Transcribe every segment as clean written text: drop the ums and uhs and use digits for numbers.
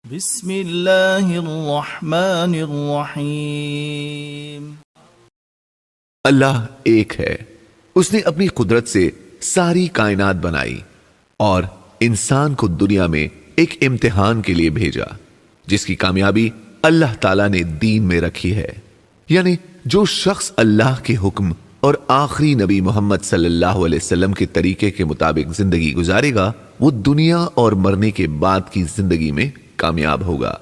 بسم اللہ الرحمن الرحیم۔ اللہ ایک ہے، اس نے اپنی قدرت سے ساری کائنات بنائی اور انسان کو دنیا میں ایک امتحان کے لیے بھیجا، جس کی کامیابی اللہ تعالیٰ نے دین میں رکھی ہے۔ یعنی جو شخص اللہ کے حکم اور آخری نبی محمد صلی اللہ علیہ وسلم کے طریقے کے مطابق زندگی گزارے گا، وہ دنیا اور مرنے کے بعد کی زندگی میں کامیاب ہوگا۔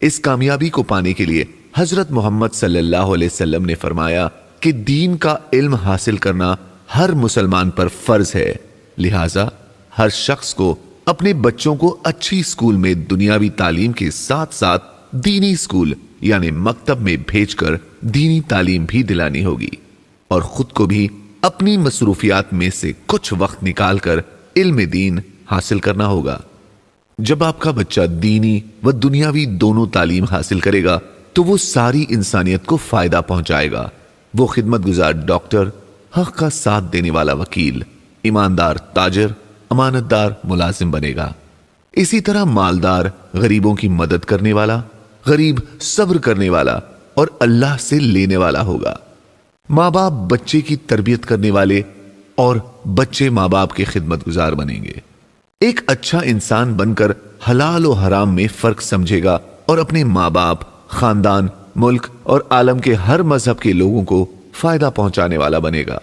اس کامیابی کو پانے کے لیے حضرت محمد صلی اللہ علیہ وسلم نے فرمایا کہ دین کا علم حاصل کرنا ہر مسلمان پر فرض ہے، لہٰذا ہر شخص کو اپنے بچوں کو اچھی اسکول میں دنیاوی تعلیم کے ساتھ ساتھ دینی اسکول یعنی مکتب میں بھیج کر دینی تعلیم بھی دلانی ہوگی، اور خود کو بھی اپنی مصروفیات میں سے کچھ وقت نکال کر علم دین حاصل کرنا ہوگا۔ جب آپ کا بچہ دینی و دنیاوی دونوں تعلیم حاصل کرے گا تو وہ ساری انسانیت کو فائدہ پہنچائے گا۔ وہ خدمت گزار ڈاکٹر، حق کا ساتھ دینے والا وکیل، ایماندار تاجر، امانت دار ملازم بنے گا۔ اسی طرح مالدار غریبوں کی مدد کرنے والا، غریب صبر کرنے والا اور اللہ سے لینے والا ہوگا۔ ماں باپ بچے کی تربیت کرنے والے اور بچے ماں باپ کے خدمت گزار بنیں گے۔ ایک اچھا انسان بن کر حلال و حرام میں فرق سمجھے گا اور اپنے ماں باپ، خاندان، ملک اور عالم کے ہر مذہب کے لوگوں کو فائدہ پہنچانے والا بنے گا۔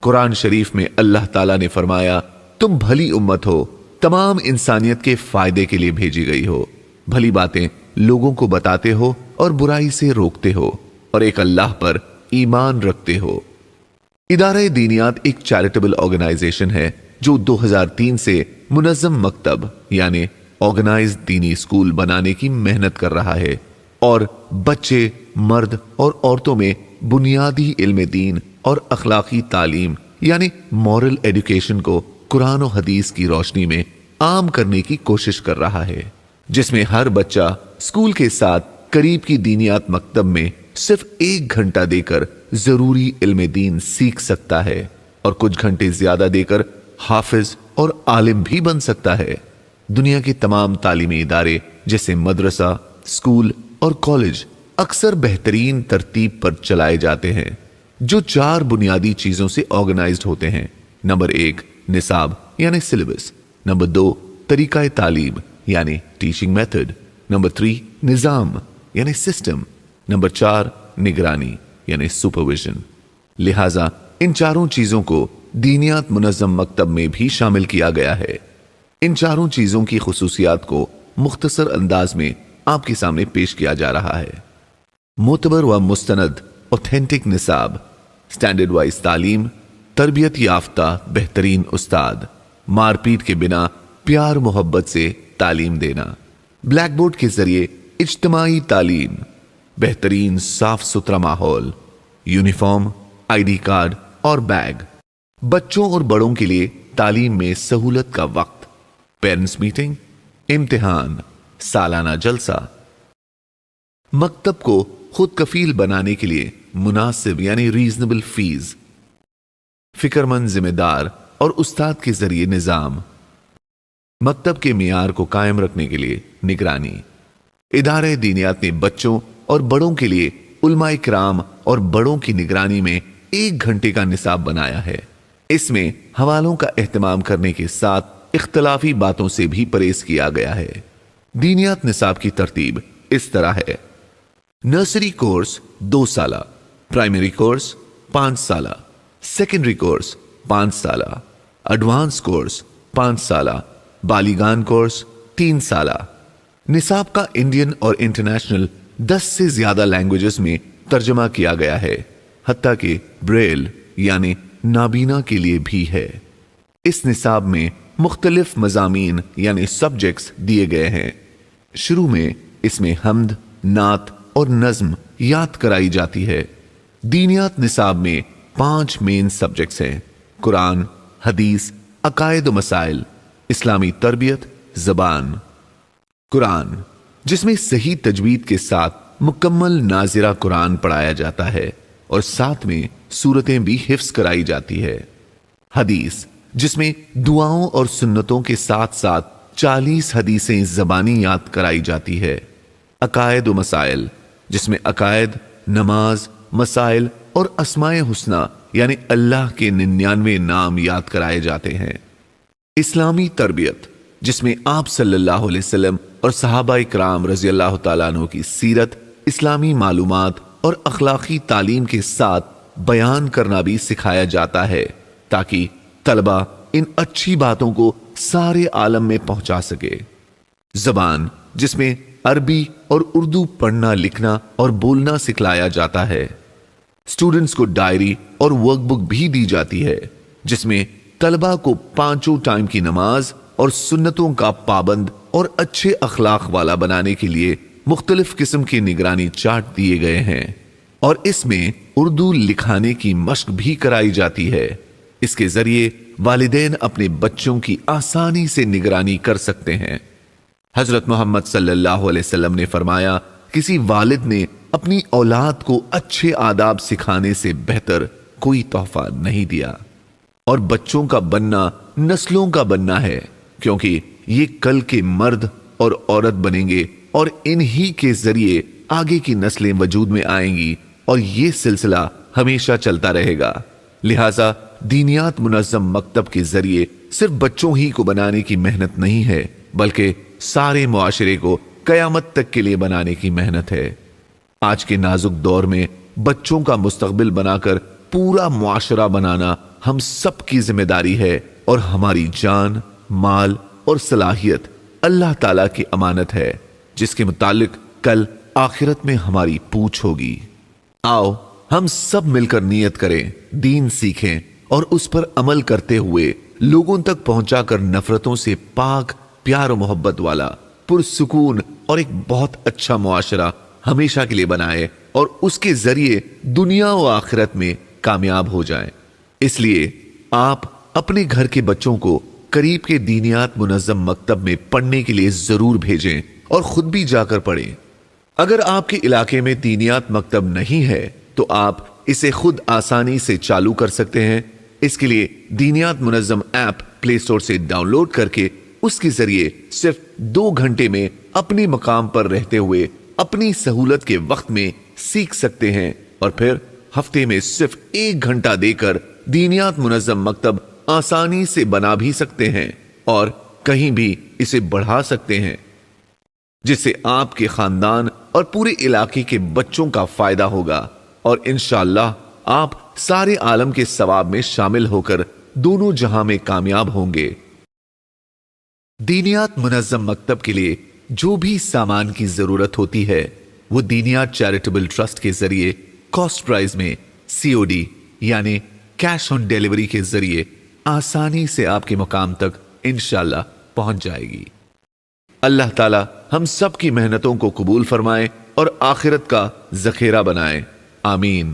قرآن شریف میں اللہ تعالیٰ نے فرمایا، تم بھلی امت ہو، تمام انسانیت کے فائدے کے لیے بھیجی گئی ہو، بھلی باتیں لوگوں کو بتاتے ہو اور برائی سے روکتے ہو اور ایک اللہ پر ایمان رکھتے ہو۔ ادارہ دینیات ایک چیریٹیبل آرگنائزیشن ہے جو 2003 سے منظم مکتب یعنی آرگنائز دینی اسکول بنانے کی محنت کر رہا ہے اور بچے، مرد اور عورتوں میں بنیادی علم دین اور اخلاقی تعلیم یعنی مورل ایڈوکیشن کو قرآن و حدیث کی روشنی میں عام کرنے کی کوشش کر رہا ہے، جس میں ہر بچہ اسکول کے ساتھ قریب کی دینیات مکتب میں صرف 1 گھنٹہ دے کر ضروری علم دین سیکھ سکتا ہے اور کچھ گھنٹے زیادہ دے کر حافظ اور عالم بھی بن سکتا ہے۔ دنیا کے تمام تعلیمی ادارے جیسے مدرسہ، اسکول اور کالج اکثر بہترین ترتیب پر چلائے جاتے ہیں جو 4 بنیادی چیزوں سے آرگنائزڈ ہوتے ہیں۔ نمبر 1 نصاب یعنی سلیبس، نمبر 2 طریقہ تعلیم یعنی ٹیچنگ میتھڈ، نمبر 3 نظام یعنی سسٹم، نمبر 4 نگرانی یعنی سپرویژن۔ لہٰذا ان 4 چیزوں کو دینیات منظم مکتب میں بھی شامل کیا گیا ہے۔ ان 4 چیزوں کی خصوصیات کو مختصر انداز میں آپ کے سامنے پیش کیا جا رہا ہے۔ معتبر و مستند اوتھینٹک نصاب، سٹینڈرڈ وائز تعلیم، تربیت یافتہ بہترین استاد، مار پیٹ کے بنا پیار محبت سے تعلیم دینا، بلیک بورڈ کے ذریعے اجتماعی تعلیم، بہترین صاف ستھرا ماحول، یونیفارم، آئی ڈی کارڈ اور بیگ، بچوں اور بڑوں کے لیے تعلیم میں سہولت کا وقت، پیرنٹس میٹنگ، امتحان، سالانہ جلسہ۔ مکتب کو خود کفیل بنانے کے لیے مناسب یعنی ریزنبل فیس، فکر مند ذمہ دار اور استاد کے ذریعے نظام، مکتب کے معیار کو قائم رکھنے کے لیے نگرانی۔ ادارہ دینیات نے بچوں اور بڑوں کے لیے علماء کرام اور بڑوں کی نگرانی میں 1 گھنٹے کا نصاب بنایا ہے۔ اس میں حوالوں کا اہتمام کرنے کے ساتھ اختلافی باتوں سے بھی پرہیز کیا گیا ہے۔ دینیات نصاب کی ترتیب اس طرح ہے: نرسری کورس 2 سالہ، پرائمری کورس 5 سالہ، سیکنڈری کورس 5 سالہ، ایڈوانس کورس 5 سالہ، بالیغان کورس 3 سالہ۔ نصاب کا انڈین اور انٹرنیشنل 10 سے زیادہ لینگویجز میں ترجمہ کیا گیا ہے، حتیٰ کہ بریل یعنی نابینا کے لیے بھی ہے۔ اس نصاب میں مختلف مضامین یعنی سبجیکٹس دیے گئے ہیں۔ شروع میں اس میں حمد، نعت اور نظم یاد کرائی جاتی ہے۔ دینیات نصاب میں 5 مین سبجیکٹس ہیں: قرآن، حدیث، عقائد و مسائل، اسلامی تربیت، زبان۔ قرآن، جس میں صحیح تجوید کے ساتھ مکمل ناظرہ قرآن پڑھایا جاتا ہے اور ساتھ میں سورتیں بھی حفظ کرائی جاتی ہے۔ حدیث، جس میں دعاؤں اور سنتوں کے ساتھ ساتھ 40 حدیثیں زبانی یاد کرائی جاتی ہے۔ عقائد و مسائل، جس میں عقائد، نماز، مسائل اور اسماء حسنہ یعنی اللہ کے 99 نام یاد کرائے جاتے ہیں۔ اسلامی تربیت، جس میں آپ صلی اللہ علیہ وسلم اور صحابہ اکرام رضی اللہ تعالیٰ عنہ کی سیرت، اسلامی معلومات اور اخلاقی تعلیم کے ساتھ بیان کرنا بھی سکھایا جاتا ہے تاکہ طلبہ ان اچھی باتوں کو سارے عالم میں پہنچا سکے۔ زبان، جس میں عربی اور اردو پڑھنا، لکھنا اور بولنا سکھلایا جاتا ہے۔ اسٹوڈنٹس کو ڈائری اور ورک بک بھی دی جاتی ہے، جس میں طلبہ کو 5 ٹائم کی نماز اور سنتوں کا پابند اور اچھے اخلاق والا بنانے کے لیے مختلف قسم کے نگرانی چارٹ دیے گئے ہیں، اور اس میں اردو لکھانے کی مشق بھی کرائی جاتی ہے۔ اس کے ذریعے والدین اپنے بچوں کی آسانی سے نگرانی کر سکتے ہیں۔ حضرت محمد صلی اللہ علیہ وسلم نے فرمایا، کسی والد نے اپنی اولاد کو اچھے آداب سکھانے سے بہتر کوئی تحفہ نہیں دیا، اور بچوں کا بننا نسلوں کا بننا ہے، کیونکہ یہ کل کے مرد اور عورت بنیں گے اور انہی کے ذریعے آگے کی نسلیں وجود میں آئیں گی، اور یہ سلسلہ ہمیشہ چلتا رہے گا۔ لہٰذا دینیات منظم مکتب کے ذریعے صرف بچوں ہی کو بنانے کی محنت نہیں ہے، بلکہ سارے معاشرے کو قیامت تک کے لیے بنانے کی محنت ہے۔ آج کے نازک دور میں بچوں کا مستقبل بنا کر پورا معاشرہ بنانا ہم سب کی ذمہ داری ہے، اور ہماری جان، مال اور صلاحیت اللہ تعالیٰ کی امانت ہے، جس کے متعلق کل آخرت میں ہماری پوچھ ہوگی۔ آؤ ہم سب مل کر نیت کریں، دین سیکھیں اور اس پر عمل کرتے ہوئے لوگوں تک پہنچا کر نفرتوں سے پاک، پیار و محبت والا، پرسکون اور ایک بہت اچھا معاشرہ ہمیشہ کے لیے بنائے، اور اس کے ذریعے دنیا و آخرت میں کامیاب ہو جائیں۔ اس لیے آپ اپنے گھر کے بچوں کو قریب کے دینیات منظم مکتب میں پڑھنے کے لیے ضرور بھیجیں، اور خود بھی جا کر پڑھیں۔ اگر آپ کے علاقے میں دینیات مکتب نہیں ہے تو آپ اسے خود آسانی سے چالو کر سکتے ہیں۔ اس کے لیے دینیات منظم ایپ پلے اسٹور سے ڈاؤن لوڈ کر کے اس کے ذریعے صرف 2 گھنٹے میں اپنے مقام پر رہتے ہوئے اپنی سہولت کے وقت میں سیکھ سکتے ہیں، اور پھر ہفتے میں صرف 1 گھنٹہ دے کر دینیات منظم مکتب آسانی سے بنا بھی سکتے ہیں اور کہیں بھی اسے بڑھا سکتے ہیں، جس سے آپ کے خاندان اور پورے علاقے کے بچوں کا فائدہ ہوگا، اور انشاءاللہ آپ سارے عالم کے ثواب میں شامل ہو کر دونوں جہاں میں کامیاب ہوں گے۔ دینیات منظم مکتب کے لیے جو بھی سامان کی ضرورت ہوتی ہے وہ دینیات چیریٹیبل ٹرسٹ کے ذریعے کاسٹ پرائز میں COD یعنی کیش آن ڈیلیوری کے ذریعے آسانی سے آپ کے مقام تک انشاءاللہ پہنچ جائے گی۔ اللہ تعالی ہم سب کی محنتوں کو قبول فرمائے اور آخرت کا ذخیرہ بنائے، آمین۔